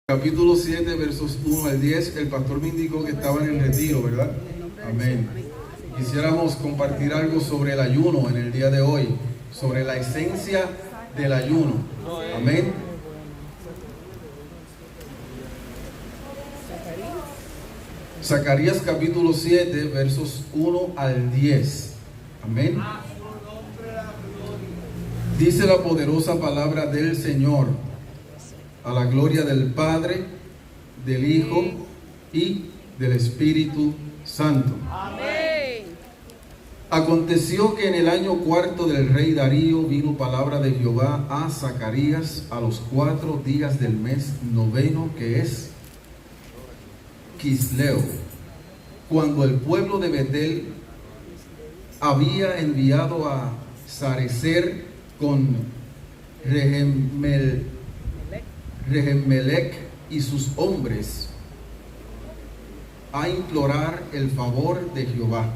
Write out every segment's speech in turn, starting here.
Capítulo 7, versos 1 al 10. El pastor me indicó que estaba en el retiro, ¿verdad? Amén. Quisiéramos compartir algo sobre el ayuno en el día de hoy, sobre la esencia del ayuno. Amén. Zacarías capítulo 7, versos 1 al 10. Amén. Dice la poderosa palabra del Señor, a la gloria del Padre, del Hijo y del Espíritu Santo. Amén. Aconteció que en el año cuarto del rey Darío vino palabra de Jehová a Zacarías a los 4 días del mes noveno, que es Quisleo, cuando el pueblo de Betel había enviado a Sarecer con Regemelec y sus hombres a implorar el favor de Jehová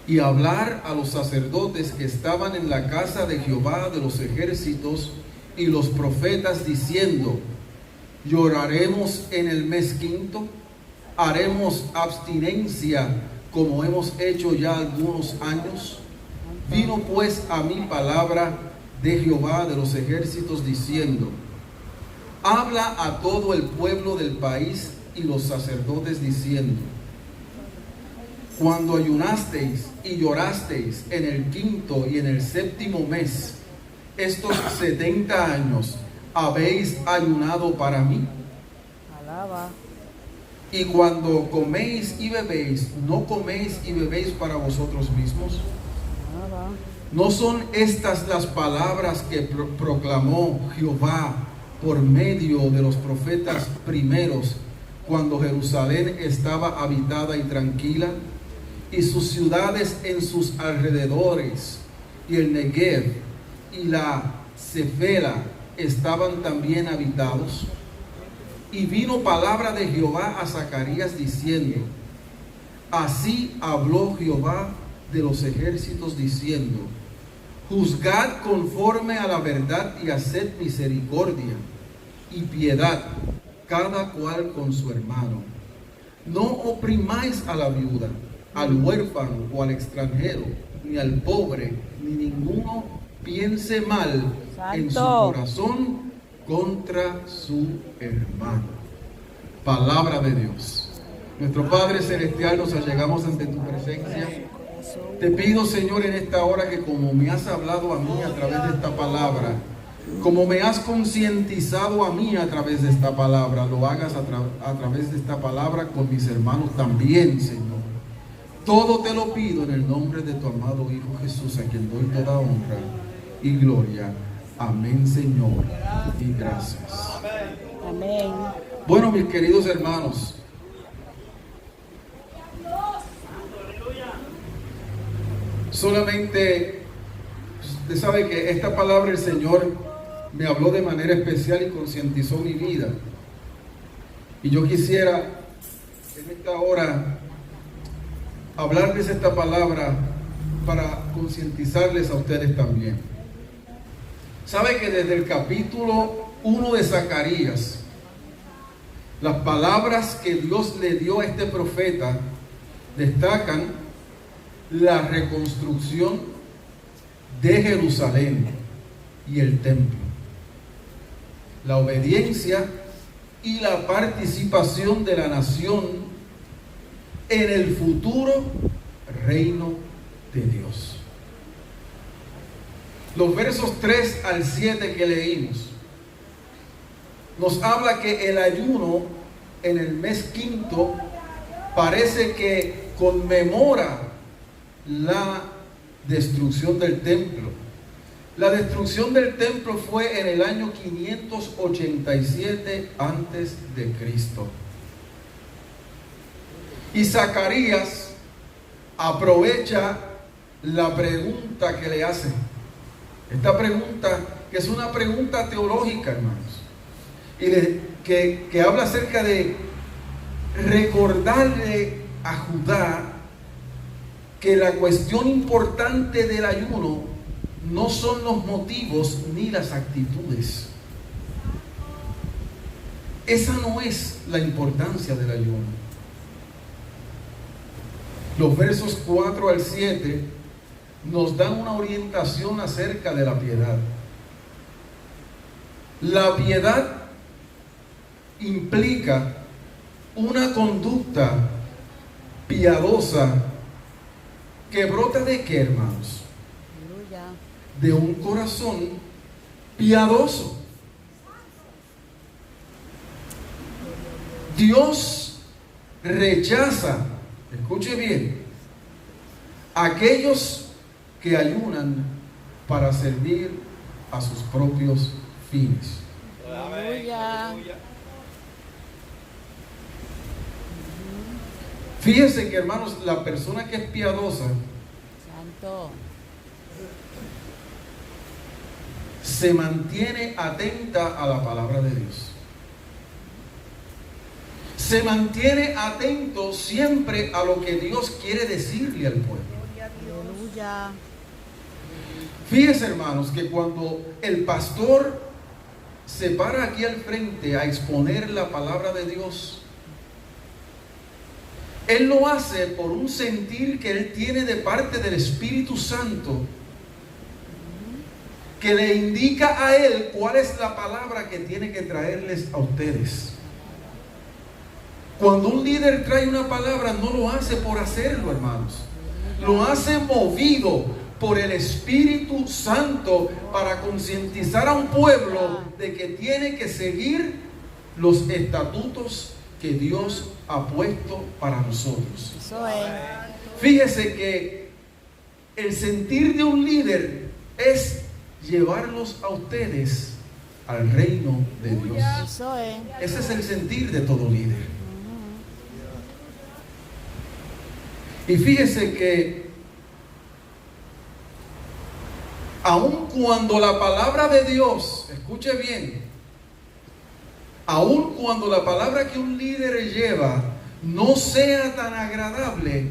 y hablar a los sacerdotes que estaban en la casa de Jehová de los ejércitos y los profetas, diciendo: lloraremos en el mes quinto, haremos abstinencia como hemos hecho ya algunos años. Vino pues a mí palabra de Jehová de los ejércitos, diciendo: habla a todo el pueblo del país y los sacerdotes, diciendo: cuando ayunasteis y llorasteis en el quinto y en el séptimo mes, estos 70 años, ¿habéis ayunado para mí? Alaba. Y cuando coméis y bebéis, ¿no coméis y bebéis para vosotros mismos? Alaba. ¿No son estas las palabras que proclamó Jehová por medio de los profetas primeros, cuando Jerusalén estaba habitada y tranquila, y sus ciudades en sus alrededores, y el Negev y la Cefela estaban también habitados? Y vino palabra de Jehová a Zacarías diciendo: así habló Jehová de los ejércitos, diciendo: juzgad conforme a la verdad y haced misericordia y piedad, cada cual con su hermano. No oprimáis a la viuda, al huérfano o al extranjero, ni al pobre, ni ninguno piense mal en su corazón contra su hermano. Palabra de Dios. Nuestro Padre Celestial, nos allegamos ante tu presencia. Te pido, Señor, en esta hora que como me has hablado a mí a través de esta palabra, como me has concientizado a mí a través de esta palabra, lo hagas a través de esta palabra con mis hermanos también, Señor. Todo te lo pido en el nombre de tu amado Hijo Jesús, a quien doy toda honra y gloria. Amén, Señor, y gracias. Amén. Bueno, mis queridos hermanos, solamente usted sabe que esta palabra el Señor me habló de manera especial y concientizó mi vida. Y yo quisiera en esta hora hablarles esta palabra para concientizarles a ustedes también. Sabe que desde el capítulo 1 de Zacarías, las palabras que Dios le dio a este profeta destacan la reconstrucción de Jerusalén y el templo, la obediencia y la participación de la nación en el futuro reino de Dios. Los versos 3 al 7 que leímos nos habla que el ayuno en el mes quinto parece que conmemora la destrucción del templo. La destrucción del templo fue en el año 587 antes de Cristo. Y Zacarías aprovecha la pregunta que le hace. Esta pregunta, que es una pregunta teológica, hermanos, y que habla acerca de recordarle a Judá que la cuestión importante del ayuno no son los motivos ni las actitudes. esa no es la importancia del ayuno. Los versos 4 al 7 nos dan una orientación acerca de la piedad. La piedad implica una conducta piadosa que brota ¿de qué, hermanos? Aleluya. De un corazón piadoso. Dios rechaza, escuche bien, aquellos que ayunan para servir a sus propios fines. Aleluya. Fíjense que, hermanos, la persona que es piadosa Santo. se mantiene atenta a la palabra de Dios. Se mantiene atento siempre a lo que Dios quiere decirle al pueblo. Aleluya. Fíjense, hermanos, que cuando el pastor se para aquí al frente a exponer la palabra de Dios, él lo hace por un sentir que él tiene de parte del Espíritu Santo, que le indica a él cuál es la palabra que tiene que traerles a ustedes. Cuando un líder trae una palabra, no lo hace por hacerlo, hermanos. Lo hace movido por el Espíritu Santo para concientizar a un pueblo de que tiene que seguir los estatutos que Dios ha puesto para nosotros. Eso es. Fíjese que el sentir de un líder es llevarlos a ustedes al reino de Dios. Eso es. Ese es el sentir de todo líder. Y fíjese que aun cuando la palabra de Dios, escuche bien, aun cuando la palabra que un líder lleva no sea tan agradable,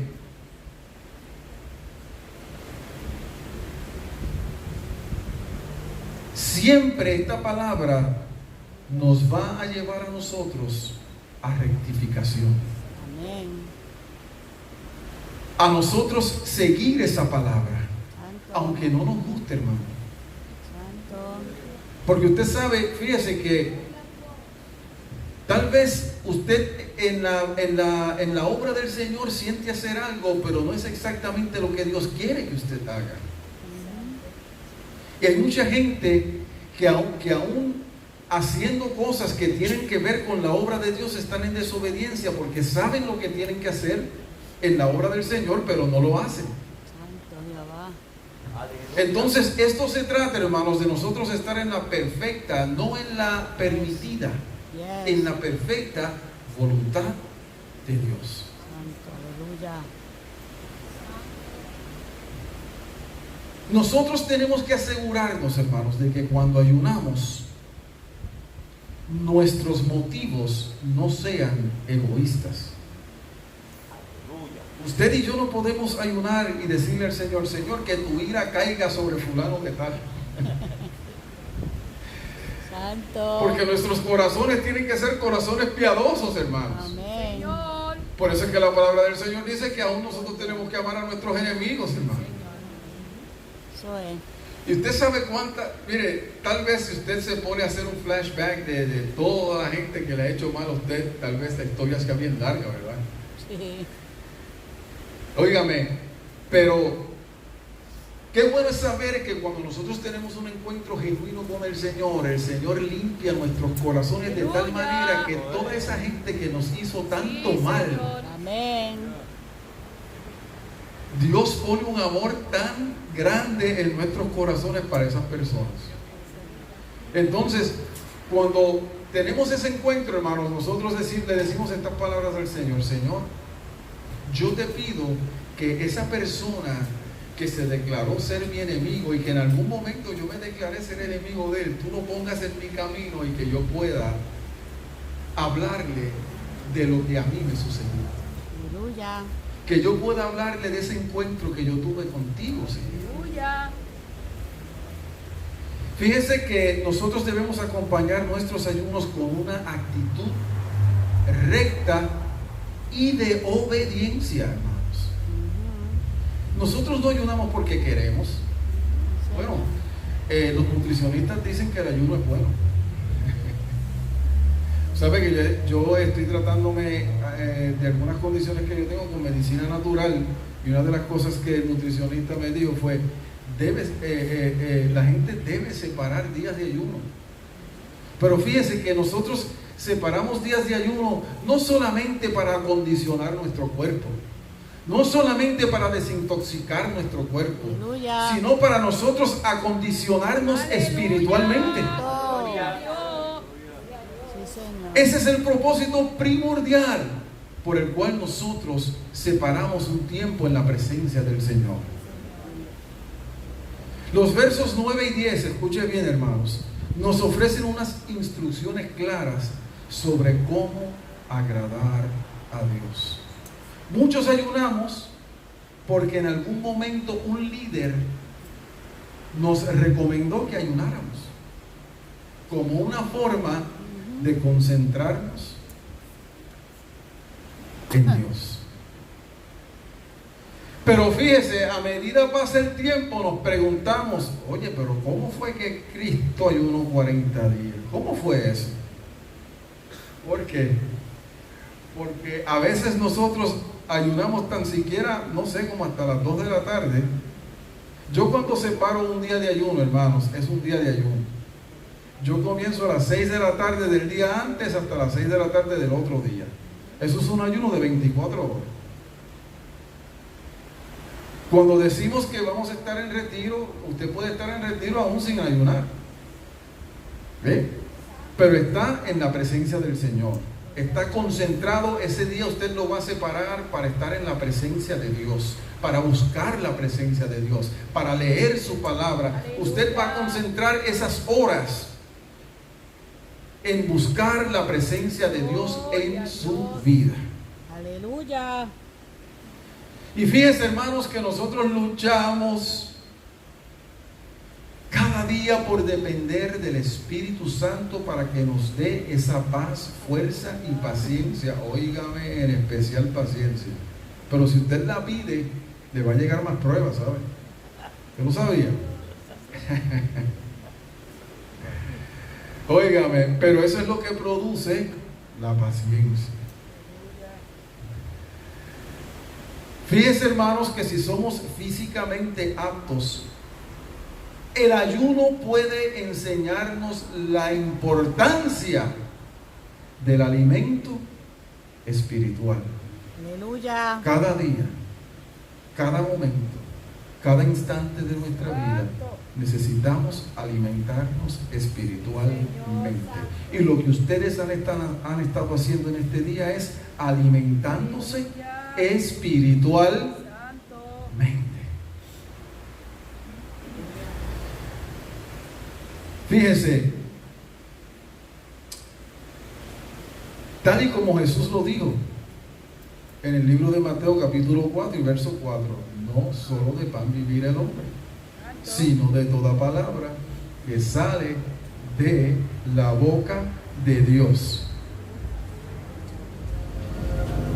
siempre esta palabra nos va a llevar a nosotros a rectificación. Amén. A nosotros seguir esa palabra, Santo. aunque no nos guste, hermano. Santo. Porque usted sabe, fíjese que tal vez usted en la obra del Señor siente hacer algo, pero no es exactamente lo que Dios quiere que usted haga. Y hay mucha gente que aún haciendo cosas que tienen que ver con la obra de Dios están en desobediencia porque saben lo que tienen que hacer en la obra del Señor, pero no lo hacen. Santo Jehová. Entonces, esto se trata, hermanos, de nosotros estar en la perfecta, no en la permitida, Yes. en la perfecta voluntad de Dios. Santo. Aleluya. Nosotros tenemos que asegurarnos, hermanos, de que cuando ayunamos, nuestros motivos no sean egoístas. Usted y yo no podemos ayunar y decirle al Señor, Señor, que tu ira caiga sobre fulano de tal. Santo. Porque nuestros corazones tienen que ser corazones piadosos, hermanos. Amén. Por eso es que la palabra del Señor dice que aún nosotros tenemos que amar a nuestros enemigos, hermanos. Eso es. Y usted sabe cuánta, mire, tal vez si usted se pone a hacer un flashback de toda la gente que le ha hecho mal a usted, tal vez la historia sea bien larga, ¿verdad? Sí. Óigame, pero qué bueno es saber que cuando nosotros tenemos un encuentro genuino con el Señor limpia nuestros corazones de tal manera que toda esa gente que nos hizo tanto mal, Amén. Dios pone un amor tan grande en nuestros corazones para esas personas. Entonces, cuando tenemos ese encuentro, hermanos, nosotros le decimos estas palabras al Señor: Señor, yo te pido que esa persona que se declaró ser mi enemigo y que en algún momento yo me declaré ser enemigo de él, tú lo pongas en mi camino y que yo pueda hablarle de lo que a mí me sucedió. Aleluya. Que yo pueda hablarle de ese encuentro que yo tuve contigo, Señor. Aleluya. Fíjese que nosotros debemos acompañar nuestros ayunos con una actitud recta y de obediencia, hermanos. Nosotros no ayunamos porque queremos. Bueno, los nutricionistas dicen que el ayuno es bueno. Sabe que yo estoy tratándome de algunas condiciones que yo tengo con medicina natural, y una de las cosas que el nutricionista me dijo fue: la gente debe separar días de ayuno. Pero fíjese que nosotros separamos días de ayuno no solamente para acondicionar nuestro cuerpo, no solamente para desintoxicar nuestro cuerpo, Aleluya. sino para nosotros acondicionarnos espiritualmente. Sí, Señor. Ese es el propósito primordial por el cual nosotros separamos un tiempo en la presencia del Señor. Los versos 9 y 10, escuche bien, hermanos, nos ofrecen unas instrucciones claras sobre cómo agradar a Dios. Muchos ayunamos porque en algún momento un líder nos recomendó que ayunáramos como una forma de concentrarnos en Dios. Pero fíjese, a medida pasa el tiempo nos preguntamos: oye, pero ¿cómo fue que Cristo ayunó 40 días? ¿Cómo fue eso? ¿Por qué? Porque a veces nosotros ayunamos tan siquiera, no sé, como hasta las 2 de la tarde. Yo cuando separo un día de ayuno, hermanos, es un día de ayuno. Yo comienzo a las 6 de la tarde del día antes hasta las 6 de la tarde del otro día. Eso es un ayuno de 24 horas. Cuando decimos que vamos a estar en retiro, usted puede estar en retiro aún sin ayunar. ¿Ve? Pero está en la presencia del Señor. Está concentrado, ese día usted lo va a separar para estar en la presencia de Dios, para buscar la presencia de Dios, para leer su palabra. Usted va a concentrar esas horas en buscar la presencia de Dios en su vida. Aleluya. Y fíjense, hermanos, que nosotros luchamos cada día por depender del Espíritu Santo para que nos dé esa paz, fuerza y paciencia. Óigame, en especial paciencia. Pero si usted la pide, le va a llegar más pruebas, ¿sabe? ¿Yo no sabía? Óigame, pero eso es lo que produce la paciencia. Fíjense, hermanos, que si somos físicamente aptos, el ayuno puede enseñarnos la importancia del alimento espiritual. Aleluya. Cada día, cada momento, cada instante de nuestra vida necesitamos alimentarnos espiritualmente. Y lo que ustedes han estado haciendo en este día es alimentándose espiritualmente. Fíjese, tal y como Jesús lo dijo en el libro de Mateo capítulo 4 y verso 4: no solo de pan vivirá el hombre, sino de toda palabra que sale de la boca de Dios.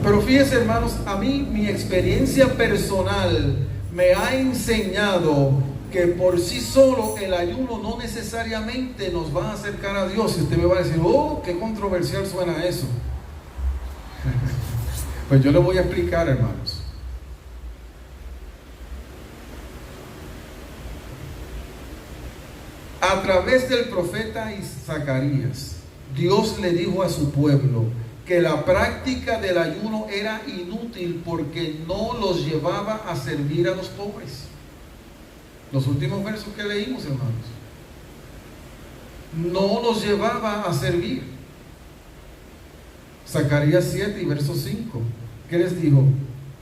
Pero fíjense, hermanos, a mí mi experiencia personal me ha enseñado que por sí solo el ayuno no necesariamente nos va a acercar a Dios. Y usted me va a decir: oh, qué controversial suena eso. Pues yo le voy a explicar, hermanos. A través del profeta Zacarías, Dios le dijo a su pueblo que la práctica del ayuno era inútil porque no los llevaba a servir a los pobres. Los últimos versos que leímos, hermanos, no los llevaba a servir. Zacarías 7 y verso 5, ¿qué les dijo?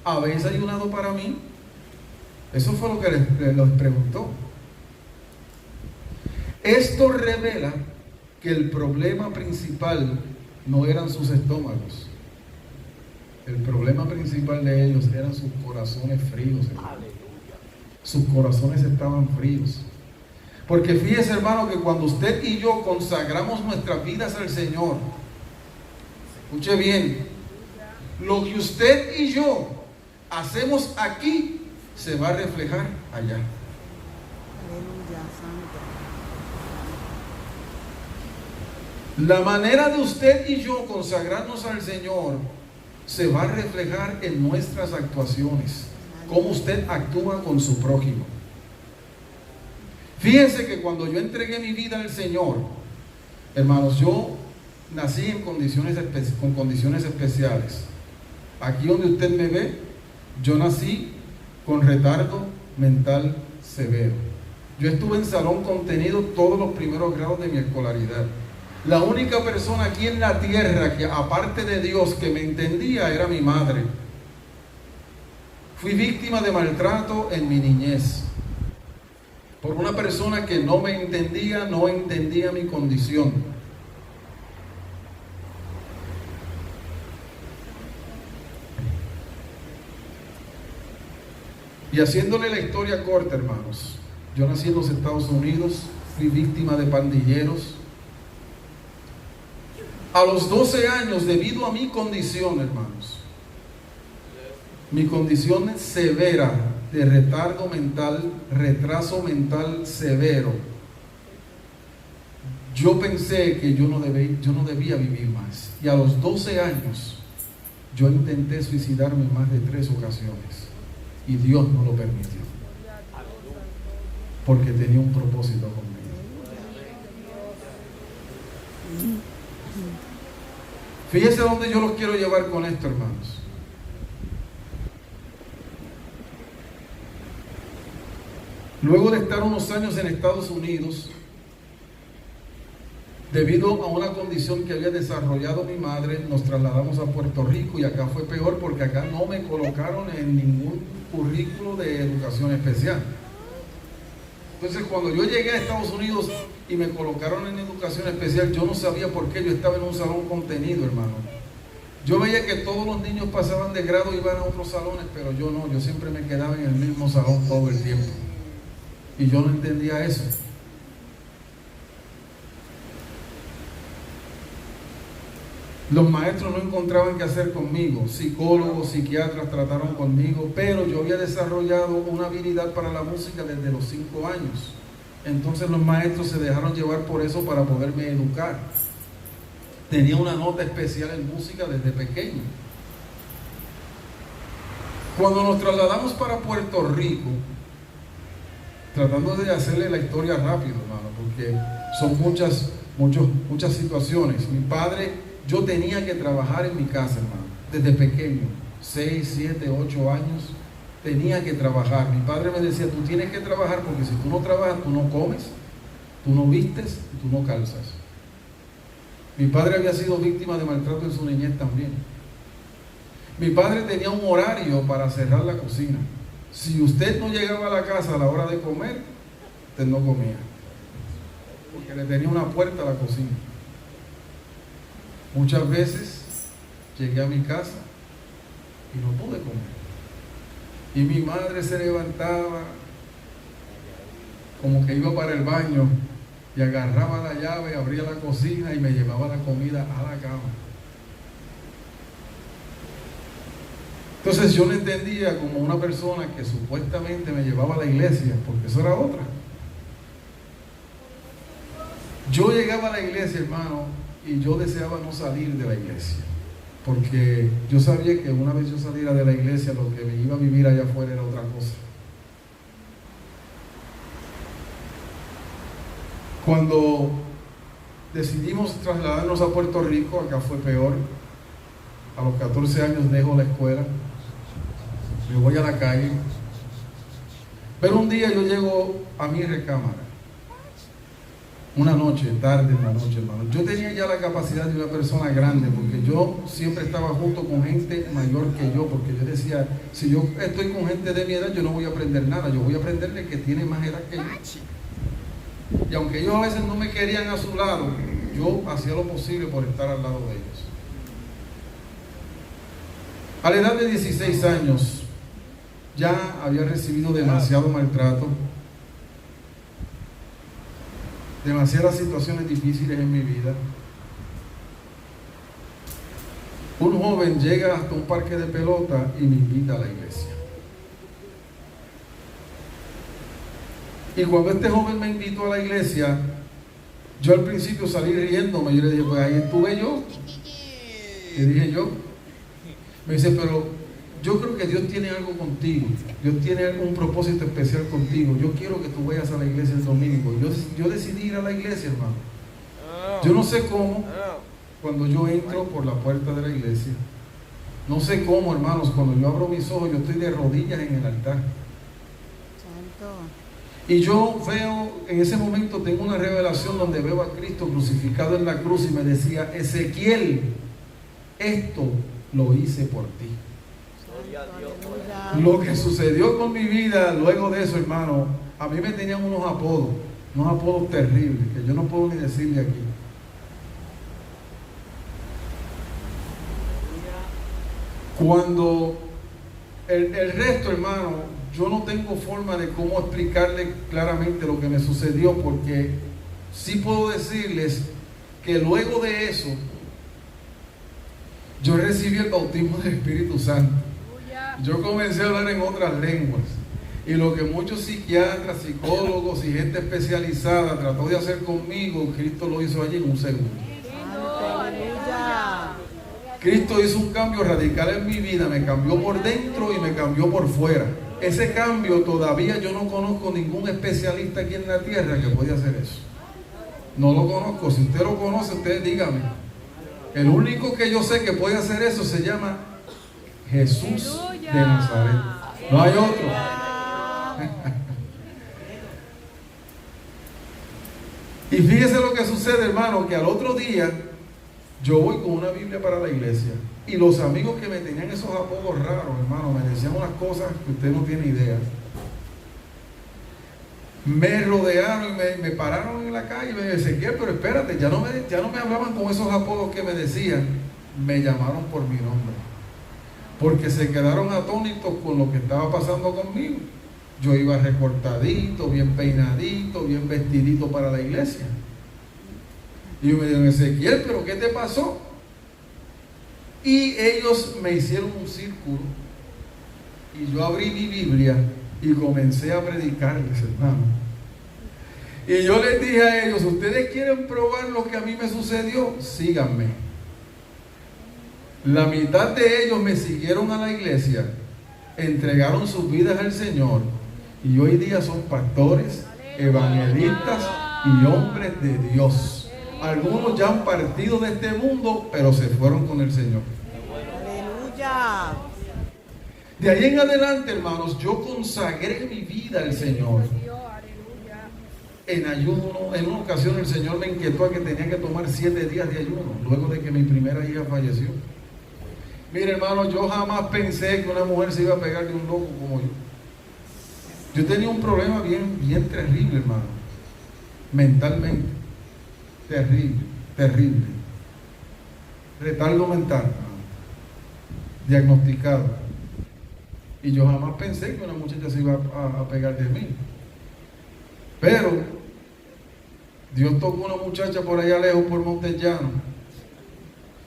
¿Habéis ayunado para mí? Eso fue lo que les preguntó. Esto revela que el problema principal no eran sus estómagos. El problema principal de ellos eran sus corazones fríos, hermanos. Sus corazones estaban fríos. Porque fíjese, hermano, que cuando usted y yo consagramos nuestras vidas al Señor, escuche bien, lo que usted y yo hacemos aquí se va a reflejar allá. Aleluya, santo. La manera de usted y yo consagrarnos al Señor se va a reflejar en nuestras actuaciones, cómo usted actúa con su prójimo. Fíjense que cuando yo entregué mi vida al Señor, hermanos, yo nací con condiciones especiales. Aquí donde usted me ve, yo nací con retardo mental severo. Yo estuve en salón contenido todos los primeros grados de mi escolaridad. La única persona aquí en la tierra que, aparte de Dios, que me entendía era mi madre. Fui víctima de maltrato en mi niñez por una persona que no me entendía, no entendía mi condición. Y haciéndole la historia corta, hermanos, yo nací en los Estados Unidos, fui víctima de pandilleros. A los 12 años, debido a mi condición, hermanos, mi condición severa de retardo mental, retraso mental severo, yo pensé que yo no debía vivir más. Y a los 12 años, yo intenté suicidarme en más de 3 ocasiones. Y Dios no lo permitió. Porque tenía un propósito conmigo. Fíjense dónde yo los quiero llevar con esto, hermanos. Luego de estar unos años en Estados Unidos, debido a una condición que había desarrollado mi madre, nos trasladamos a Puerto Rico y acá fue peor porque acá no me colocaron en ningún currículo de educación especial. Entonces, cuando yo llegué a Estados Unidos y me colocaron en educación especial, yo no sabía por qué yo estaba en un salón contenido, hermano. Yo veía que todos los niños pasaban de grado y iban a otros salones, pero yo no, yo siempre me quedaba en el mismo salón todo el tiempo. Y yo no entendía eso. Los maestros no encontraban qué hacer conmigo, psicólogos, psiquiatras trataron conmigo, pero yo había desarrollado una habilidad para la música desde los 5 años. Entonces los maestros se dejaron llevar por eso para poderme educar. Tenía una nota especial en música desde pequeño. Cuando nos trasladamos para Puerto Rico, tratando de hacerle la historia rápido, hermano, porque son muchas situaciones. Mi padre... Yo tenía que trabajar en mi casa, hermano, desde pequeño, 6, 7, 8 años, tenía que trabajar. Mi padre me decía, tú tienes que trabajar porque si tú no trabajas, tú no comes, tú no vistes y tú no calzas. Mi padre había sido víctima de maltrato en su niñez también. Mi padre tenía un horario para cerrar la cocina. Si usted no llegaba a la casa a la hora de comer, usted no comía, porque le tenía una puerta a la cocina. Muchas veces llegué a mi casa y no pude comer. Y mi madre se levantaba como que iba para el baño y agarraba la llave, abría la cocina y me llevaba la comida a la cama. Entonces yo no entendía como una persona que supuestamente me llevaba a la iglesia, porque eso era otra. Yo llegaba a la iglesia, hermano, y yo deseaba no salir de la iglesia, porque yo sabía que una vez yo saliera de la iglesia, lo que me iba a vivir allá afuera era otra cosa. Cuando decidimos trasladarnos a Puerto Rico, acá fue peor. A los 14 años dejo la escuela, me voy a la calle, pero un día yo llego a mi recámara. Una noche, tarde en la noche, hermano. Yo tenía ya la capacidad de una persona grande, porque yo siempre estaba junto con gente mayor que yo, porque yo decía, si yo estoy con gente de mi edad, yo no voy a aprender nada, yo voy a aprenderle que tiene más edad que yo. Y aunque ellos a veces no me querían a su lado, yo hacía lo posible por estar al lado de ellos. A la edad de 16 años, ya había recibido demasiado maltrato. demasiadas situaciones difíciles en mi vida. Un joven llega hasta un parque de pelota y me invita a la iglesia. Y cuando este joven me invitó a la iglesia, yo al principio salí riéndome. Yo le dije, pues ahí estuve yo. Le dije yo. Me dice, pero yo creo que Dios tiene algo contigo. Dios tiene un propósito especial contigo. Yo quiero que tú vayas a la iglesia el domingo. Yo decidí ir a la iglesia, hermano. Yo no sé cómo, cuando yo entro por la puerta de la iglesia, no sé cómo, hermanos, cuando yo abro mis ojos, yo estoy de rodillas en el altar. Santo. Y yo veo, en ese momento tengo una revelación donde veo a Cristo crucificado en la cruz y me decía, Ezequiel, esto lo hice por ti. Lo que sucedió con mi vida luego de eso, hermano, a mí me tenían unos apodos terribles, que yo no puedo ni decirle aquí. Cuando el resto, hermano, yo no tengo forma de cómo explicarle claramente lo que me sucedió, porque sí puedo decirles que luego de eso, yo recibí el bautismo del Espíritu Santo. Yo comencé a hablar en otras lenguas. Y lo que muchos psiquiatras, psicólogos y gente especializada trató de hacer conmigo, Cristo lo hizo allí en un segundo. Aleluya. Cristo hizo un cambio radical en mi vida, me cambió por dentro y me cambió por fuera. Ese cambio todavía yo no conozco ningún especialista aquí en la tierra que pueda hacer eso. No lo conozco. Si usted lo conoce, usted dígame. El único que yo sé que puede hacer eso se llama Jesús de Nazaret. No hay otro. Y fíjese lo que sucede, hermano, que al otro día yo voy con una Biblia para la iglesia y los amigos que me tenían esos apodos raros, hermano, me decían unas cosas que usted no tiene idea. Me rodearon y me pararon en la calle y me decían, Ezequiel, pero espérate, ya no me hablaban con esos apodos que me decían, me llamaron por mi nombre, porque se quedaron atónitos con lo que estaba pasando conmigo. Yo iba recortadito, bien peinadito, bien vestidito para la iglesia. Y yo me dijeron, Ezequiel, ¿pero qué te pasó? Y ellos me hicieron un círculo y yo abrí mi Biblia y comencé a predicarles, hermano. Y yo les dije a ellos, ¿ustedes quieren probar lo que a mí me sucedió? Síganme. La mitad de ellos me siguieron a la iglesia, entregaron sus vidas al Señor y hoy día son pastores, evangelistas y hombres de Dios. Algunos ya han partido de este mundo, pero se fueron con el Señor. Aleluya. De ahí en adelante, hermanos, yo consagré mi vida al Señor. En ayuno, en una ocasión el Señor me inquietó a que tenía que tomar 7 días de ayuno, luego de que mi primera hija falleció. Mire, hermano, yo jamás pensé que una mujer se iba a pegar de un loco como yo. Yo tenía un problema bien terrible, hermano. Mentalmente. Terrible. Retardo mental. Diagnosticado. Y yo jamás pensé que una muchacha se iba a pegar de mí. Pero Dios tocó una muchacha por allá lejos, por Montellano,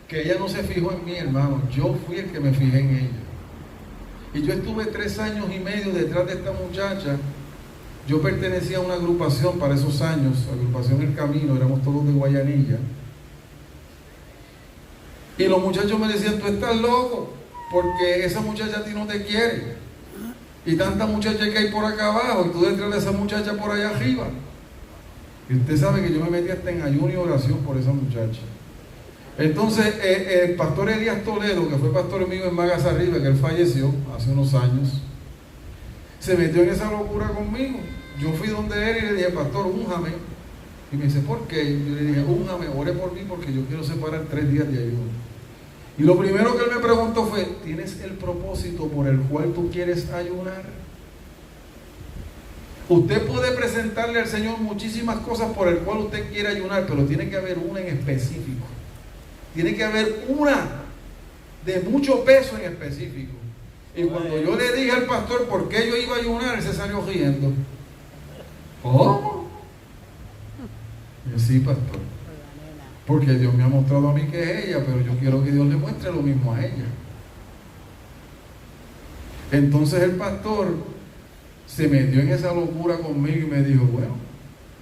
que ella no se fijó en mí, hermano. Yo fui el que me fijé en ella. Y yo estuve 3 años y medio detrás de esta muchacha. Yo pertenecía a una agrupación para esos años, agrupación El Camino, éramos todos de Guayanilla. Y los muchachos me decían, tú estás loco, porque esa muchacha a ti no te quiere. Y tantas muchachas que hay por acá abajo, y tú detrás de esa muchacha por allá arriba. Y usted sabe que yo me metí hasta en ayuno y oración por esa muchacha. Entonces, el pastor Elías Toledo, que fue pastor mío en Magas Arriba, que él falleció hace unos años, se metió en esa locura conmigo. Yo fui donde él y le dije, pastor, únjame. Y me dice, ¿por qué? Y yo le dije, únjame, ore por mí porque yo quiero separar 3 días de ayuno. Y lo primero que él me preguntó fue, ¿tienes el propósito por el cual tú quieres ayunar? Usted puede presentarle al Señor muchísimas cosas por el cual usted quiere ayunar, pero tiene que haber una en específico. Tiene que haber una de mucho peso en específico. Y cuando yo le dije al pastor por qué yo iba a ayunar, él se salió riendo. ¿Cómo? Pues sí, pastor. Porque Dios me ha mostrado a mí que es ella, pero yo quiero que Dios le muestre lo mismo a ella. Entonces el pastor se metió en esa locura conmigo y me dijo, bueno,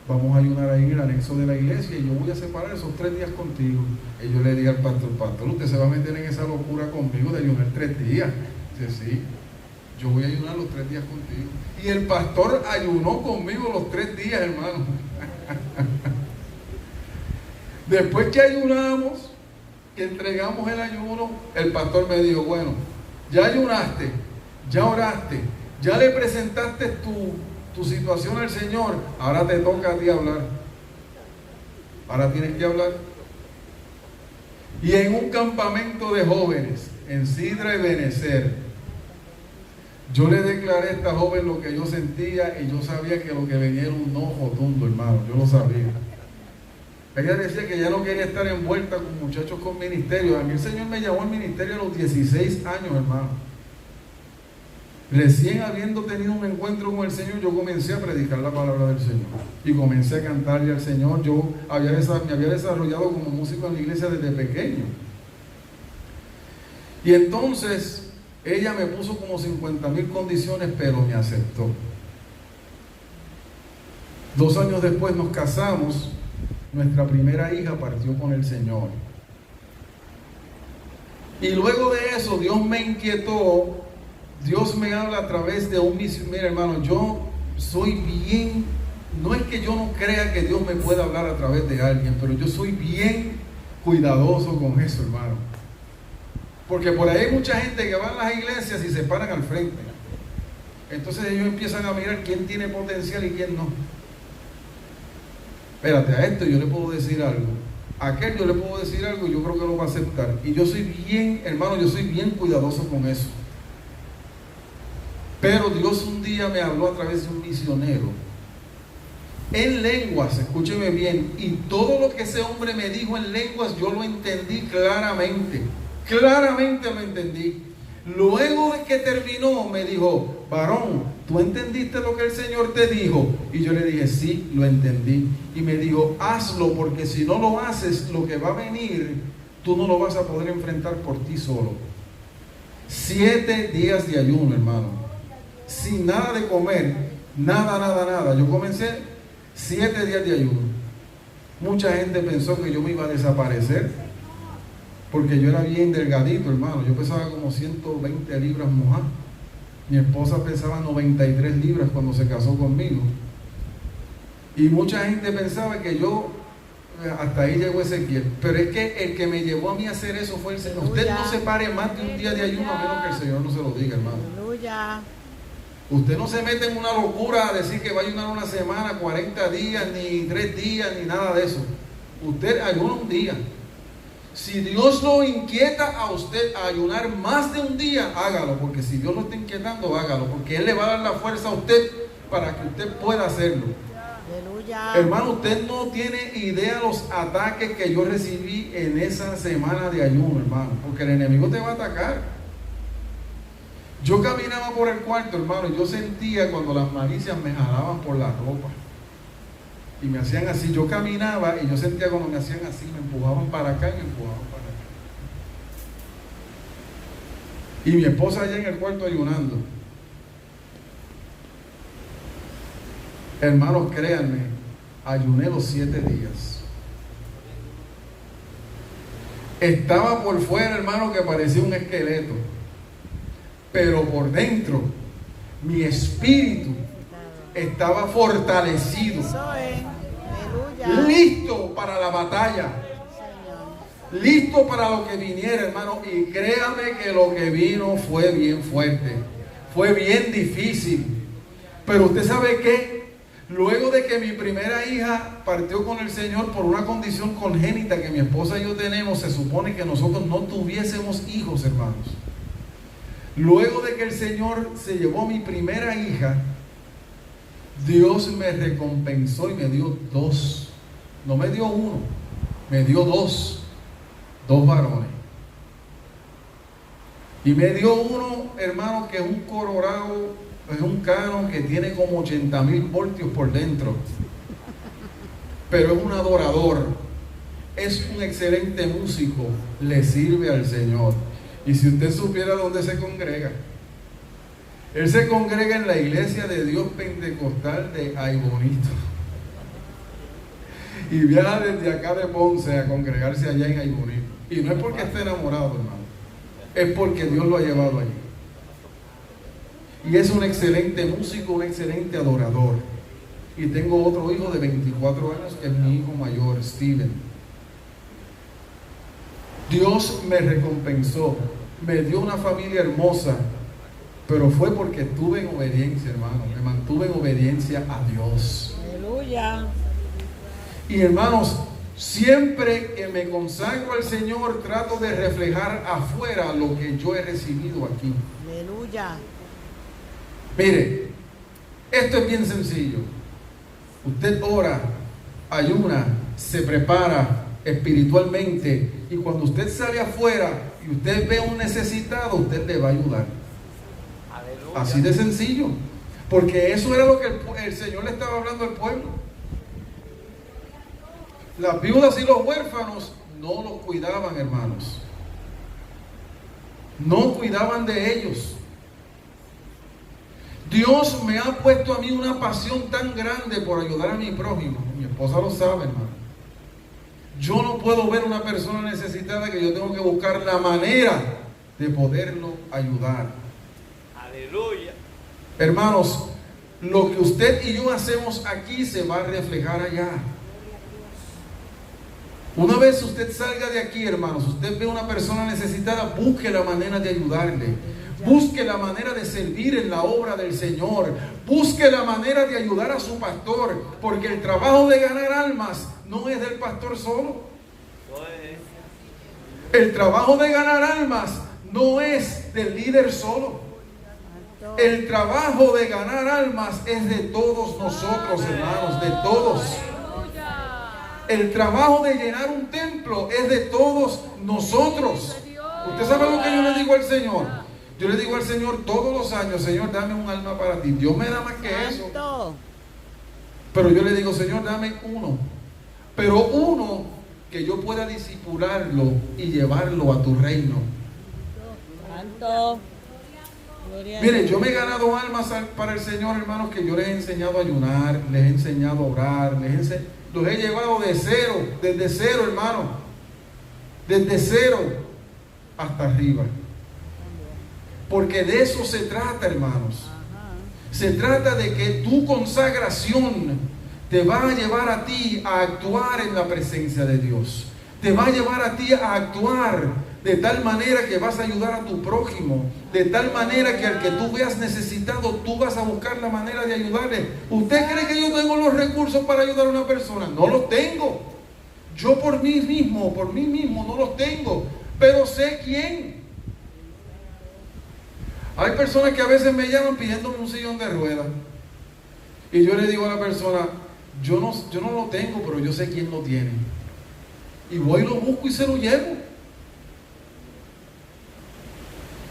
vamos a ayunar ahí en el anexo de la iglesia y yo voy a separar esos 3 días contigo. Y yo le dije al pastor, usted se va a meter en esa locura conmigo de ayunar 3 días. Dice, sí, yo voy a ayunar los 3 días contigo. Y el pastor ayunó conmigo los 3 días, hermano. Después que ayunamos, que entregamos el ayuno, el pastor me dijo, bueno, ya ayunaste, ya oraste, ya le presentaste tu situación al Señor, ahora te toca a ti hablar. Ahora tienes que hablar. Y en un campamento de jóvenes, en Sidra y Benecer, yo le declaré a esta joven lo que yo sentía y yo sabía que lo que venía era un no rotundo, hermano, yo lo sabía. Ella decía que ya no quería estar envuelta con muchachos con ministerio. A mí el Señor me llamó al ministerio a los 16 años, hermano. Recién habiendo tenido un encuentro con el Señor, yo comencé a predicar la palabra del Señor. Y comencé a cantarle al Señor. Yo me había desarrollado como músico en la iglesia desde pequeño. Y entonces, ella me puso como 50,000 condiciones, pero me aceptó. 2 años después nos casamos. Nuestra primera hija partió con el Señor. Y luego de eso, Dios me inquietó. Dios me habla a través de un misionero. Mira, hermano, yo soy bien, no es que yo no crea que Dios me pueda hablar a través de alguien, pero yo soy bien cuidadoso con eso, hermano. Porque por ahí hay mucha gente que va a las iglesias y se paran al frente. Entonces ellos empiezan a mirar quién tiene potencial y quién no. Espérate, a esto yo le puedo decir algo, a aquel yo le puedo decir algo y yo creo que lo va a aceptar. Y yo soy bien, hermano, yo soy bien cuidadoso con eso. Pero Dios un día me habló a través de un misionero en lenguas, escúcheme bien, y todo lo que ese hombre me dijo en lenguas yo lo entendí claramente lo entendí. Luego de que terminó me dijo, varón, ¿tú entendiste lo que el Señor te dijo? Y yo le dije, sí, lo entendí. Y me dijo, hazlo, porque si no lo haces, lo que va a venir, tú no lo vas a poder enfrentar por ti solo. 7 días de ayuno, hermano, sin nada de comer, nada. Yo comencé 7 días de ayuno. Mucha gente pensó que yo me iba a desaparecer, porque yo era bien delgadito, hermano. Yo pesaba como 120 libras mojadas. Mi esposa pesaba 93 libras cuando se casó conmigo. Y mucha gente pensaba que yo, hasta ahí llegó Ezequiel. Pero es que el que me llevó a mí a hacer eso fue el Señor. Usted no se pare más de un día de ayuno a menos que el Señor no se lo diga, hermano. Aleluya. Usted no se mete en una locura a decir que va a ayunar una semana, 40 días, ni 3 días, ni nada de eso. Usted ayuna un día. Si Dios lo inquieta a usted a ayunar más de un día, hágalo, porque si Dios lo está inquietando, hágalo, porque Él le va a dar la fuerza a usted para que usted pueda hacerlo. Aleluya. Hermano, usted no tiene idea los ataques que yo recibí en esa semana de ayuno, hermano, porque el enemigo te va a atacar. Yo caminaba por el cuarto, hermano, y yo sentía cuando las malicias me jalaban por la ropa. Y me hacían así, yo caminaba y yo sentía cuando me hacían así, me empujaban para acá y me empujaban para acá. Y mi esposa allá en el cuarto ayunando. Hermanos, créanme, ayuné los 7 días. Estaba por fuera, hermano, que parecía un esqueleto. Pero por dentro, mi espíritu estaba fortalecido, listo para la batalla, listo para lo que viniera, hermano. Y créame que lo que vino fue bien fuerte, fue bien difícil. Pero usted sabe que luego de que mi primera hija partió con el Señor por una condición congénita que mi esposa y yo tenemos, se supone que nosotros no tuviésemos hijos, hermanos. Luego de que el Señor se llevó a mi primera hija, Dios me recompensó y me dio 2. No me dio 1, me dio 2 varones. Y me dio uno, hermano, que es un Colorado, es un Canon que tiene como 80,000 voltios por dentro. pero es un adorador, es un excelente músico, le sirve al Señor. Y si usted supiera dónde se congrega, él se congrega en la iglesia de Dios Pentecostal de Ay Bonito. Y viaja desde acá de Ponce a congregarse allá en Ay Bonito. Y no es porque esté enamorado, hermano, es porque Dios lo ha llevado allí. Y es un excelente músico, un excelente adorador. Y tengo otro hijo de 24 años que es mi hijo mayor, Steven. Dios me recompensó, me dio una familia hermosa, pero fue porque estuve en obediencia, hermano. Me mantuve en obediencia a Dios. Aleluya. Y hermanos, siempre que me consagro al Señor, trato de reflejar afuera lo que yo he recibido aquí. Aleluya. Mire, esto es bien sencillo. Usted ora, ayuna, se prepara espiritualmente, y cuando usted sale afuera y usted ve a un necesitado, usted le va a ayudar. Aleluya. Así de sencillo. Porque eso era lo que el Señor le estaba hablando al pueblo. Las viudas y los huérfanos no los cuidaban, hermanos. No cuidaban de ellos. Dios me ha puesto a mí una pasión tan grande por ayudar a mi prójimo. Mi esposa lo sabe, hermano. Yo no puedo ver una persona necesitada que yo tengo que buscar la manera de poderlo ayudar. Aleluya. Hermanos, lo que usted y yo hacemos aquí se va a reflejar allá. Una vez usted salga de aquí, hermanos, usted ve a una persona necesitada, busque la manera de ayudarle. Busque la manera de servir en la obra del Señor. Busque la manera de ayudar a su pastor, porque el trabajo de ganar almas no es del pastor solo. El trabajo de ganar almas no es del líder solo. El trabajo de ganar almas es de todos nosotros, hermanos, de todos. El trabajo de llenar un templo es de todos nosotros. ¿Usted sabe lo que yo le digo al Señor? Yo le digo al Señor todos los años: Señor, dame un alma para ti. Dios me da más que eso. Pero yo le digo: Señor, dame uno. Pero uno que yo pueda discipularlo y llevarlo a tu reino. Miren, yo me he ganado almas para el Señor, hermanos, que yo les he enseñado a ayunar, les he enseñado a orar, los he llevado de cero, desde cero, hermano. Desde cero hasta arriba. Porque de eso se trata, hermanos. Se trata de que tu consagración te va a llevar a ti a actuar en la presencia de Dios. Te va a llevar a ti a actuar de tal manera que vas a ayudar a tu prójimo. De tal manera que al que tú veas necesitado, tú vas a buscar la manera de ayudarle. ¿Usted cree que yo tengo los recursos para ayudar a una persona? No los tengo. Yo por mí mismo no los tengo. Pero sé quién. Hay personas que a veces me llaman pidiéndome un sillón de ruedas. Y yo le digo a la persona: yo no lo tengo, pero yo sé quién lo tiene. Y voy y lo busco y se lo llevo.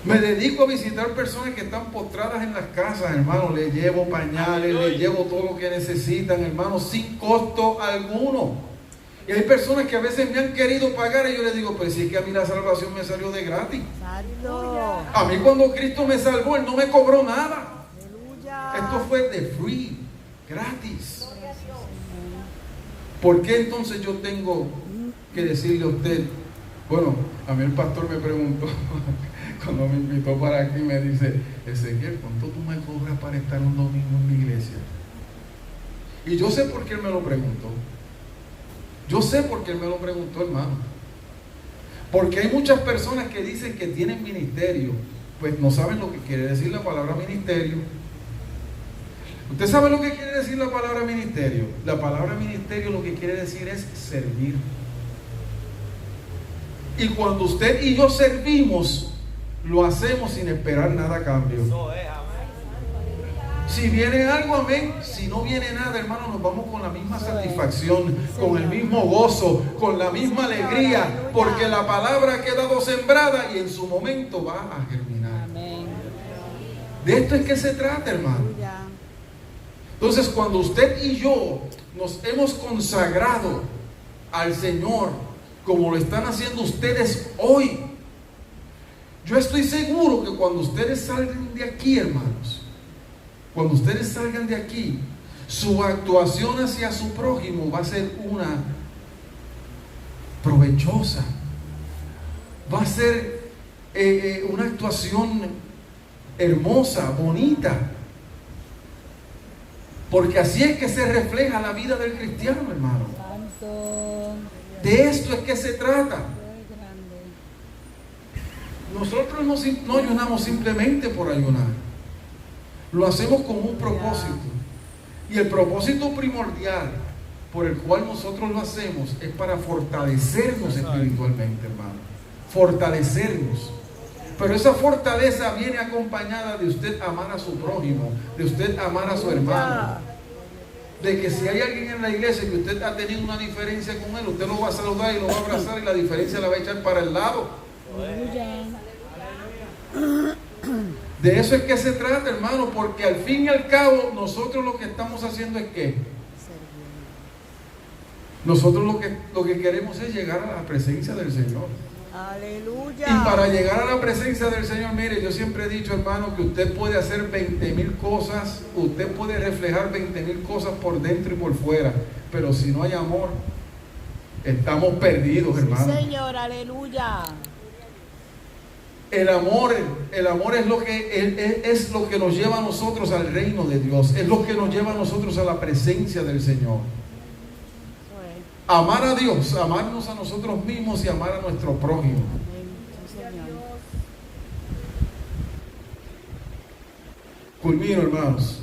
Me dedico a visitar personas que están postradas en las casas, hermano. Les llevo pañales, les llevo todo lo que necesitan, hermano, sin costo alguno. Y hay personas que a veces me han querido pagar y yo les digo: pues si es que a mí la salvación me salió de gratis. A mí cuando Cristo me salvó, Él no me cobró nada. Esto fue de free, gratis. ¿Por qué entonces yo tengo que decirle a usted? Bueno, a mí el pastor me preguntó cuando me invitó para aquí, me dice: Ezequiel, ¿cuánto tú me cobras para estar un domingo en mi iglesia? Y yo sé por qué él me lo preguntó. Yo sé por qué él me lo preguntó, hermano. Porque hay muchas personas que dicen que tienen ministerio, pues no saben lo que quiere decir la palabra ministerio. ¿Usted sabe lo que quiere decir la palabra ministerio? La palabra ministerio lo que quiere decir es servir. Y cuando usted y yo servimos, lo hacemos sin esperar nada a cambio. Si viene algo, amén. Si no viene nada, hermano, nos vamos con la misma satisfacción, con el mismo gozo, con la misma alegría, porque la palabra ha quedado sembrada y en su momento va a germinar. De esto es que se trata, hermano. Entonces, cuando usted y yo nos hemos consagrado al Señor, como lo están haciendo ustedes hoy, yo estoy seguro que cuando ustedes salgan de aquí, hermanos, cuando ustedes salgan de aquí, su actuación hacia su prójimo va a ser una provechosa, va a ser una actuación hermosa, bonita, porque así es que se refleja la vida del cristiano, hermano. De esto es que se trata. Nosotros no ayunamos simplemente por ayunar, lo hacemos con un propósito, y el propósito primordial por el cual nosotros lo hacemos es para fortalecernos espiritualmente, hermano, fortalecernos. Pero esa fortaleza viene acompañada de usted amar a su prójimo, de usted amar a su hermano, de que si hay alguien en la iglesia que usted ha tenido una diferencia con él, usted lo va a saludar y lo va a abrazar, y la diferencia la va a echar para el lado. De eso es que se trata, hermano, porque al fin y al cabo nosotros lo que estamos haciendo es que nosotros lo que queremos es llegar a la presencia del Señor. Aleluya. Y para llegar a la presencia del Señor, mire, yo siempre he dicho, hermano, que usted puede hacer 20,000 cosas, usted puede reflejar 20,000 cosas por dentro y por fuera, pero si no hay amor, estamos perdidos, hermano. Sí, Señor, aleluya. El amor es lo que nos lleva a nosotros al reino de Dios, es lo que nos lleva a nosotros a la presencia del Señor. Amar a Dios, amarnos a nosotros mismos y amar a nuestro prójimo. Culmino, hermanos.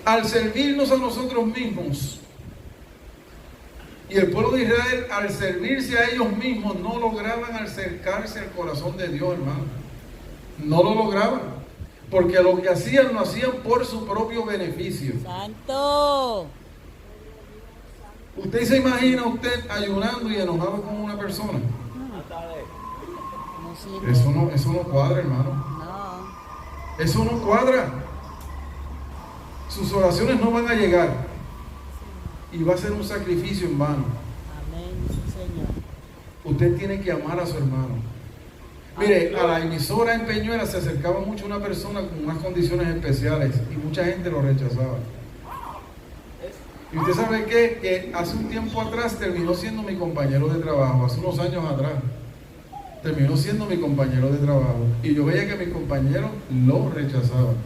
Al servirnos a nosotros mismos, y el pueblo de Israel, al servirse a ellos mismos, no lograban acercarse al corazón de Dios, hermano. No lo lograban, porque lo que hacían, lo hacían por su propio beneficio. ¡Santo! ¿Usted se imagina usted ayunando y enojado con una persona? Eso no cuadra, hermano. No. Eso no cuadra. Sus oraciones no van a llegar. Y va a ser un sacrificio en vano. Amén, Señor. Usted tiene que amar a su hermano. Mire, a la emisora en Peñuela se acercaba mucho una persona con unas condiciones especiales y mucha gente lo rechazaba. Y usted sabe qué, que hace un tiempo atrás terminó siendo mi compañero de trabajo, hace unos años atrás. Terminó siendo mi compañero de trabajo. Y yo veía que mis compañeros lo rechazaban.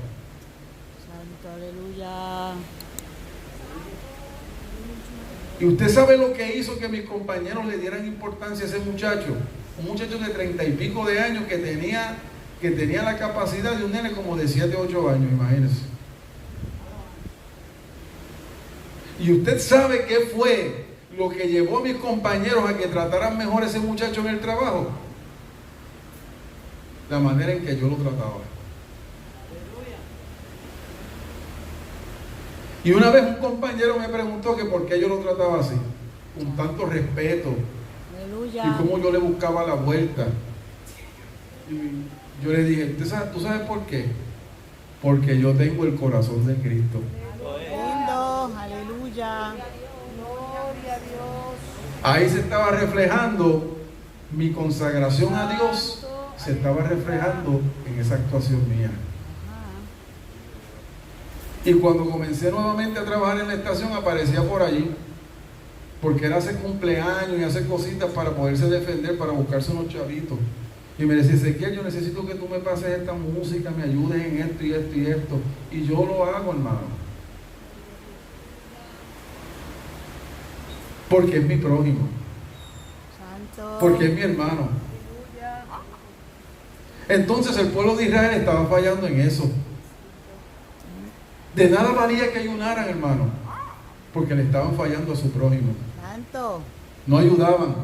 Santo, aleluya. Y usted sabe lo que hizo que mis compañeros le dieran importancia a ese muchacho. Un muchacho de 30 y pico de años que tenía la capacidad de un nene como de 7 o 8 años, imagínense. Y usted sabe qué fue lo que llevó a mis compañeros a que trataran mejor a ese muchacho en el trabajo. La manera en que yo lo trataba. Y una vez un compañero me preguntó que por qué yo lo trataba así, con tanto respeto. Aleluya. Y cómo yo le buscaba la vuelta. Y yo le dije, ¿tú sabes por qué? Porque yo tengo el corazón de Cristo. Lindo, aleluya. Gloria a Dios. Ahí se estaba reflejando mi consagración a Dios, se estaba reflejando en esa actuación mía. Y cuando comencé nuevamente a trabajar en la estación, aparecía por allí, porque él hace cumpleaños y hace cositas para poderse defender, para buscarse unos chavitos. Y me decía, Ezequiel, yo necesito que tú me pases esta música, me ayudes en esto y esto y esto. Y yo lo hago, hermano. Porque es mi prójimo. Santo. Porque es mi hermano. Entonces el pueblo de Israel estaba fallando en eso. De nada valía que ayunaran, hermano, porque le estaban fallando a su prójimo. Santo. No ayudaban,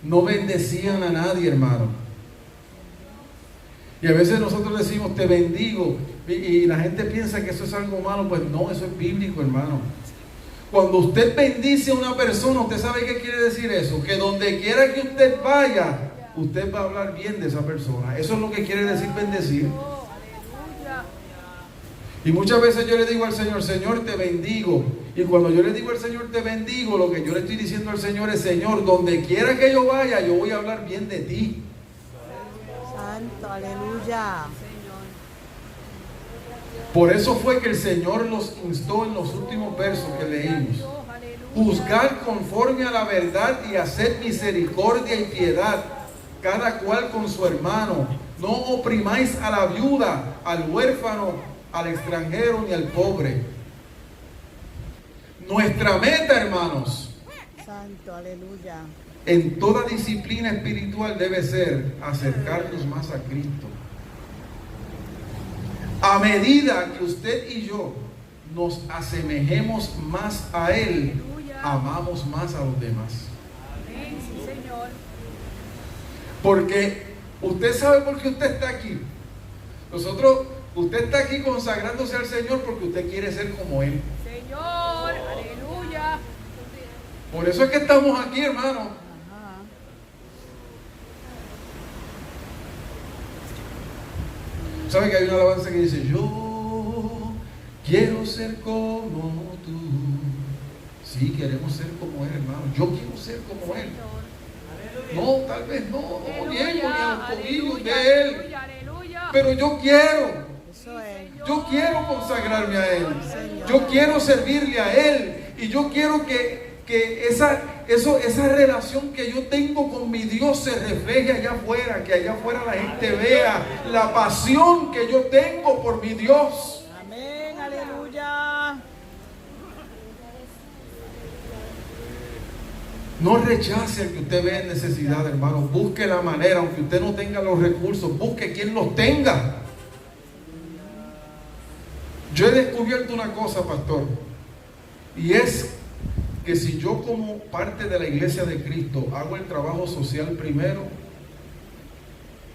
no bendecían a nadie, hermano. Y a veces nosotros decimos, te bendigo, y la gente piensa que eso es algo malo. Pues no, eso es bíblico, hermano. Cuando usted bendice a una persona, ¿usted sabe qué quiere decir eso? Que donde quiera que usted vaya, usted va a hablar bien de esa persona. Eso es lo que quiere decir bendecir. Y muchas veces yo le digo al Señor, Señor, te bendigo. Y cuando yo le digo al Señor, te bendigo, lo que yo le estoy diciendo al Señor es, Señor, donde quiera que yo vaya, yo voy a hablar bien de ti. Santo, aleluya. Por eso fue que el Señor los instó en los últimos versos que leímos. Juzgar conforme a la verdad y hacer misericordia y piedad, cada cual con su hermano. No oprimáis a la viuda, al huérfano, al extranjero ni al pobre. Nuestra meta, hermanos, Santo, aleluya. en toda disciplina espiritual debe ser acercarnos más a Cristo. A medida que usted y yo nos asemejemos más a Él, amamos más a los demás. Amén, sí, Señor. Porque usted sabe por qué usted está aquí. Usted está aquí consagrándose al Señor porque usted quiere ser como Él. Señor, aleluya. Por eso es que estamos aquí, hermano. Ajá. ¿Sabe que hay una alabanza que dice, yo quiero ser como tú? Sí, queremos ser como Él, hermano. Yo quiero ser como Él. No, tal vez no llego ni a los tobillos de Él. Aleluya, aleluya. Pero yo quiero. Eso es. Yo quiero consagrarme a Él. Señor. Yo quiero servirle a Él. Y yo quiero que esa relación que yo tengo con mi Dios se refleje allá afuera. Que allá afuera la gente vea la pasión que yo tengo por mi Dios. Amén, aleluya. No rechace al que usted ve en necesidad, hermano. Busque la manera, aunque usted no tenga los recursos, busque quien los tenga. Yo he descubierto una cosa, pastor, y es que si yo como parte de la iglesia de Cristo hago el trabajo social primero,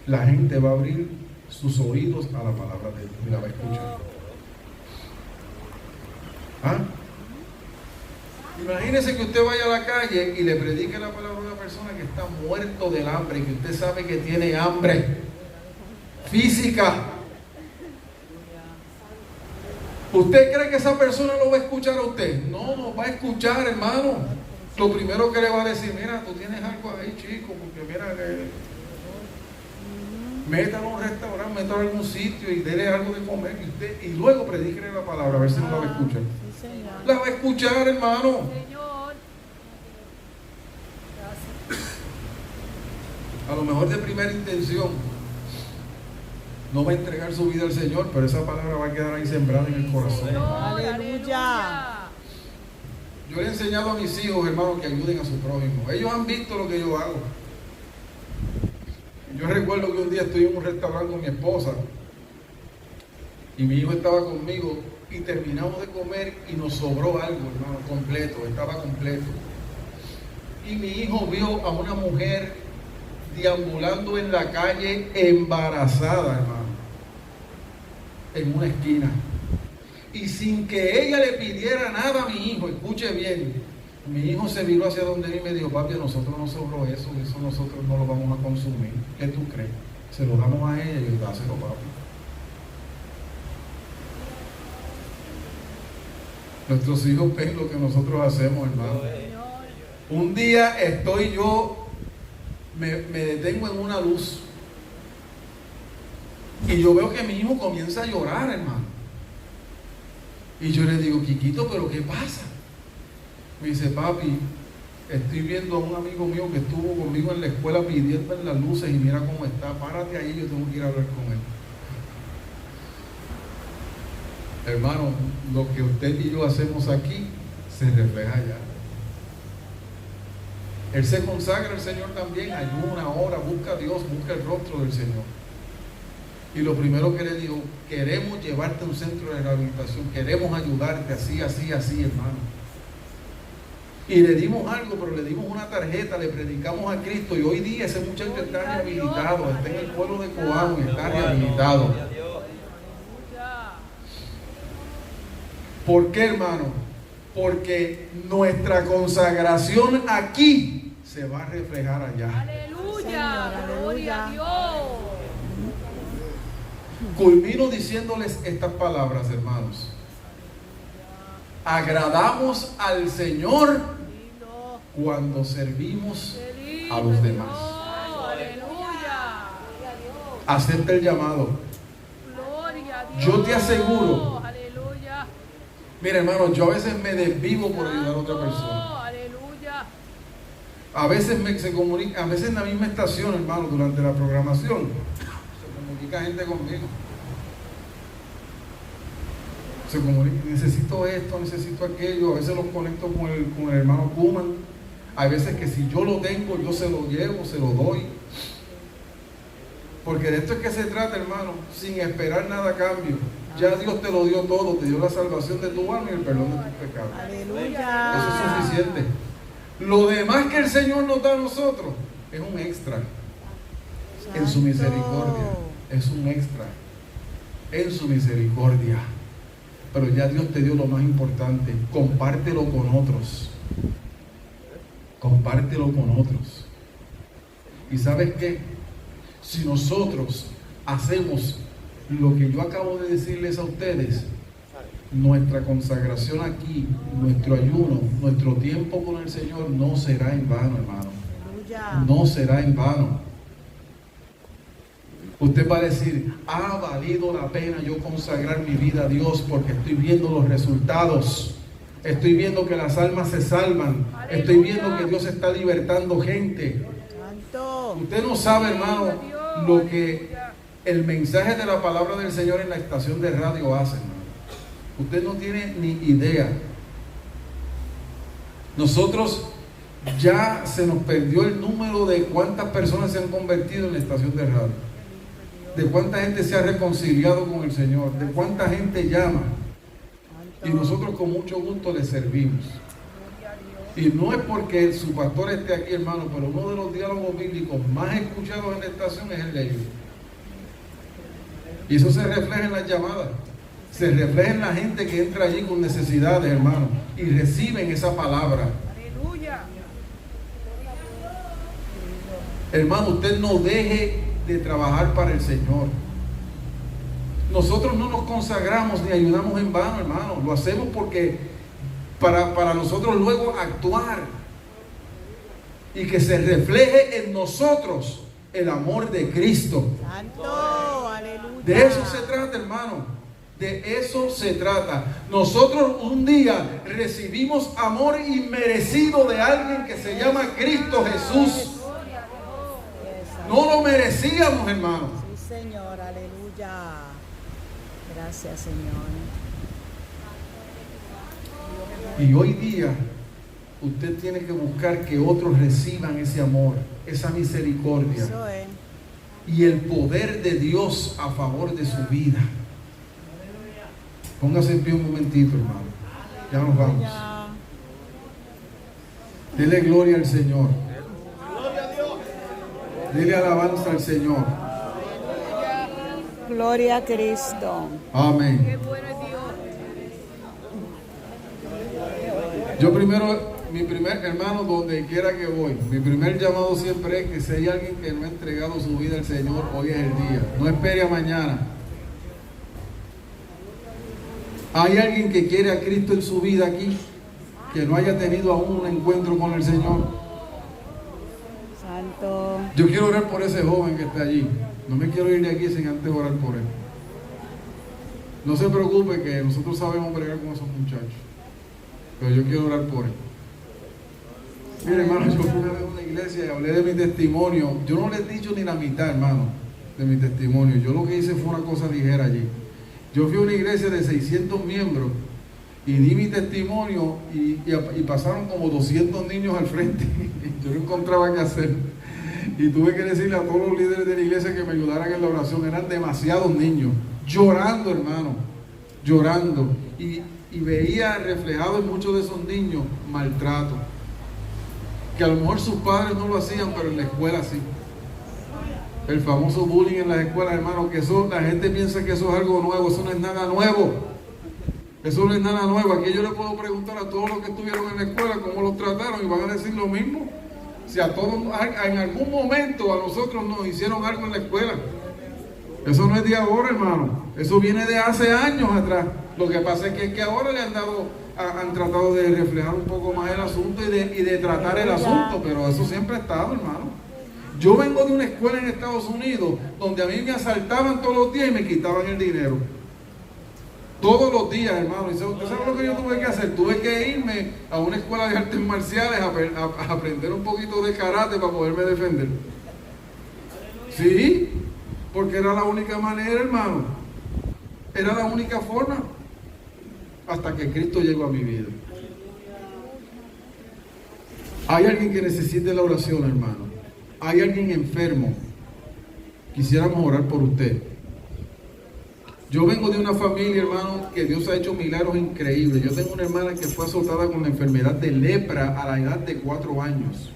la gente va a abrir sus oídos a la palabra de Dios y la va a escuchar. ¿Ah? Imagínese que usted vaya a la calle y le predique la palabra a una persona que está muerto del hambre y que usted sabe que tiene hambre física. ¿Usted cree que esa persona lo va a escuchar a usted? No, no va a escuchar, hermano. Lo primero que le va a decir, mira, tú tienes algo ahí, chico, porque mira, métalo a un restaurante, métalo a algún sitio y dele algo de comer y luego predíquele la palabra, a ver si no la va a escuchar. Sí, Señor. La va a escuchar, hermano. Señor. A lo mejor de primera intención no va a entregar su vida al Señor, pero esa palabra va a quedar ahí sembrada en el corazón. Señor, Aleluya. aleluya. Yo le he enseñado a mis hijos, hermanos, que ayuden a su prójimo. Ellos han visto lo que yo hago. Yo recuerdo que un día estoy en un restaurante con mi esposa y mi hijo estaba conmigo y terminamos de comer y nos sobró algo, hermano, completo, estaba completo. Y mi hijo vio a una mujer deambulando en la calle embarazada, hermano, en una esquina. Y sin que ella le pidiera nada a mi hijo, escuche bien, mi hijo se viró hacia donde él y me dijo, papi, a nosotros nos sobró eso nosotros no lo vamos a consumir. ¿Qué tú crees? Se lo damos a ella y dáselo, papi. Nuestros hijos ven lo que nosotros hacemos, hermano. Un día me detengo en una luz y yo veo que mi hijo comienza a llorar, hermano. Y yo le digo, Quiquito, ¿pero qué pasa? Me dice, papi, estoy viendo a un amigo mío que estuvo conmigo en la escuela pidiendo en las luces y mira cómo está. Párate ahí, yo tengo que ir a hablar con él. Hermano, lo que usted y yo hacemos aquí se refleja allá. Él se consagra al Señor también, ayuna, ora, busca a Dios, busca el rostro del Señor. Y lo primero que le digo, queremos llevarte a un centro de rehabilitación, queremos ayudarte así, hermano. Y le dimos algo, pero le dimos una tarjeta, le predicamos a Cristo y hoy día ese muchacho está rehabilitado, está en el pueblo de Coamo y está rehabilitado. ¿Por qué, hermano? Porque nuestra consagración aquí se va a reflejar allá. Aleluya. Señor, Gloria a aleluya. Dios. Culmino diciéndoles estas palabras, hermanos. Agradamos al Señor cuando servimos a los demás. Aleluya. Acepta el llamado. Gloria a Dios. Yo te aseguro. Aleluya. Mira, hermano, yo a veces me desvivo por ayudar a otra persona. Aleluya. A veces se comunica, a veces en la misma estación, hermano, durante la programación, se comunica gente conmigo. Se comunica, necesito esto, necesito aquello. A veces los conecto con el hermano Kuman. Hay veces que si yo lo tengo, yo se lo llevo, se lo doy. Porque de esto es que se trata, hermano, sin esperar nada a cambio. Ya Dios te lo dio todo, te dio la salvación de tu alma y el perdón de tus pecados. Aleluya. Eso es suficiente. Lo demás que el Señor nos da a nosotros es un extra en su misericordia. Es un extra en su misericordia. Pero ya Dios te dio lo más importante. Compártelo con otros. Compártelo con otros. ¿Y sabes qué? Si nosotros hacemos lo que yo acabo de decirles a ustedes, nuestra consagración aquí, nuestro ayuno, nuestro tiempo con el Señor no será en vano, hermano. No será en vano. Usted va a decir, ha valido la pena yo consagrar mi vida a Dios porque estoy viendo los resultados. Estoy viendo que las almas se salvan. Estoy viendo que Dios está libertando gente. Usted no sabe, hermano, lo que el mensaje de la palabra del Señor en la estación de radio hace, hermano. Usted no tiene ni idea. Nosotros ya se nos perdió el número de cuántas personas se han convertido en la estación de radio, de cuánta gente se ha reconciliado con el Señor, de cuánta gente llama, y nosotros con mucho gusto le servimos. Y no es porque su pastor esté aquí, hermano, pero uno de los diálogos bíblicos más escuchados en la estación es el de ellos. Y eso se refleja en las llamadas, se refleja en la gente que entra allí con necesidades, hermano, y reciben esa palabra. Aleluya. Hermano, usted no deje de trabajar para el Señor. Nosotros no nos consagramos ni ayunamos en vano, hermano. Lo hacemos porque para nosotros luego actuar y que se refleje en nosotros el amor de Cristo. Santo, aleluya. De eso se trata, hermano. De eso se trata. Nosotros un día recibimos amor inmerecido de alguien que se llama Cristo Jesús. No lo merecíamos, hermano. Sí, Señor, aleluya. Gracias, Señor. Y hoy día usted tiene que buscar que otros reciban ese amor, esa misericordia Eso es. y el poder de Dios a favor de su vida. Póngase en pie un momentito, hermano. Ya nos vamos. Dele gloria al Señor. Dile alabanza al Señor. Gloria a Cristo. Amén. Qué bueno es Dios. Yo primero, mi primer hermano, donde quiera que voy, mi primer llamado siempre es que si hay alguien que no ha entregado su vida al Señor, hoy es el día. No espere a mañana. ¿Hay alguien que quiere a Cristo en su vida aquí? Que no haya tenido aún un encuentro con el Señor. Santo. Yo quiero orar por ese joven que está allí. No me quiero ir de aquí sin antes orar por él. No se preocupe que nosotros sabemos bregar con esos muchachos. Pero yo quiero orar por él. Mire, hermano, yo fui una vez a una iglesia y hablé de mi testimonio. Yo no les he dicho ni la mitad, hermano, de mi testimonio. Yo lo que hice fue una cosa ligera allí. Yo fui a una iglesia de 600 miembros y di mi testimonio y pasaron como 200 niños al frente. Yo no encontraba qué hacer. Y tuve que decirle a todos los líderes de la iglesia que me ayudaran en la oración. Eran demasiados niños, llorando, hermano, llorando. Y veía reflejado en muchos de esos niños maltrato. Que a lo mejor sus padres no lo hacían, pero en la escuela sí. El famoso bullying en las escuelas, hermano, que eso, la gente piensa que eso es algo nuevo. Eso no es nada nuevo. Eso no es nada nuevo. Aquí yo le puedo preguntar a todos los que estuvieron en la escuela cómo los trataron y van a decir lo mismo. Si a todos, en algún momento a nosotros nos hicieron algo en la escuela. Eso no es de ahora, hermano. Eso viene de hace años atrás. Lo que pasa es que ahora le han tratado de reflejar un poco más el asunto y de tratar el asunto, pero eso siempre ha estado, hermano. Yo vengo de una escuela en Estados Unidos donde a mí me asaltaban todos los días y me quitaban el dinero. Todos los días, hermano. ¿Y usted sabe lo que yo tuve que hacer? Tuve que irme a una escuela de artes marciales a aprender un poquito de karate para poderme defender. Sí, porque era la única manera, hermano. Era la única forma. Hasta que Cristo llegó a mi vida. Hay alguien que necesite la oración, hermano. Hay alguien enfermo. Quisiéramos orar por usted. Yo vengo de una familia, hermano, que Dios ha hecho milagros increíbles. Yo tengo una hermana que fue azotada con la enfermedad de lepra a la edad de 4 años.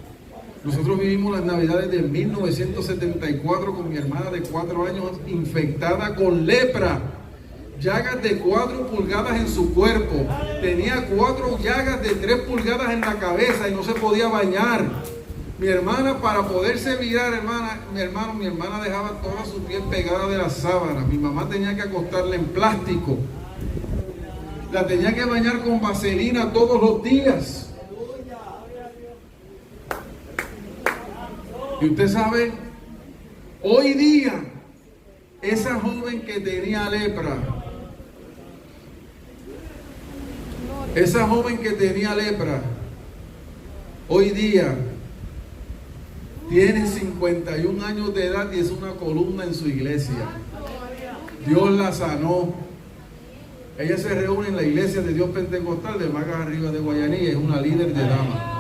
Nosotros vivimos las navidades de 1974 con mi hermana de 4 años infectada con lepra. Llagas de 4 pulgadas en su cuerpo. Tenía 4 llagas de 3 pulgadas en la cabeza y no se podía bañar. Mi hermana, para poderse virar, mi hermana dejaba toda su piel pegada de las sábanas. Mi mamá tenía que acostarla en plástico. La tenía que bañar con vaselina todos los días. Y usted sabe, hoy día, esa joven que tenía lepra, hoy día tiene 51 años de edad y es una columna en su iglesia. Dios la sanó. Ella se reúne en la iglesia de Dios Pentecostal de Magas Arriba de Guayanilla. Es una líder de damas.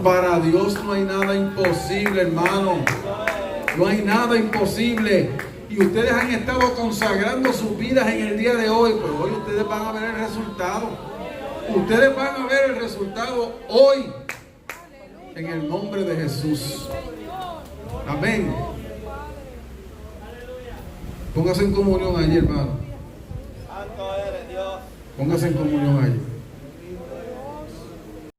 Para Dios no hay nada imposible, hermano. No hay nada imposible. Y ustedes han estado consagrando sus vidas en el día de hoy. Pues hoy ustedes van a ver el resultado. Ustedes van a ver el resultado hoy. En el nombre de Jesús. Amén. Póngase en comunión allí, hermano. Póngase en comunión allí.